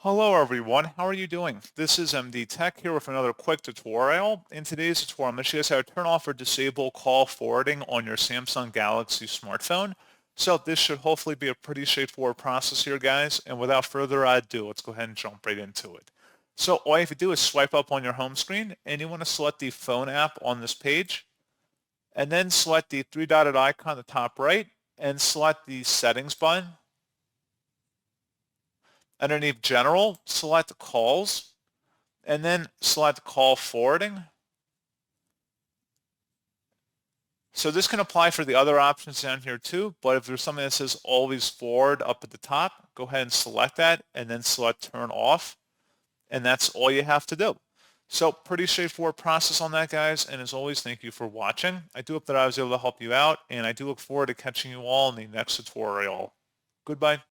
Hello everyone, how are you doing? This is MD Tech here with another quick tutorial. In today's tutorial, I'm going to show you guys how to turn off or disable call forwarding on your Samsung Galaxy smartphone. So this should hopefully be a pretty straightforward process here, guys. And without further ado, let's go ahead and jump right into it. So all you have to do is swipe up on your home screen, and you want to select the phone app on this page, and then select the three-dotted icon at the top right, and select the settings button. Underneath General, select Calls, and then select Call Forwarding. So this can apply for the other options down here too, but if there's something that says Always Forward up at the top, go ahead and select that, and then select Turn Off, and that's all you have to do. So pretty straightforward process on that, guys, and as always, thank you for watching. I do hope that I was able to help you out, and I do look forward to catching you all in the next tutorial. Goodbye.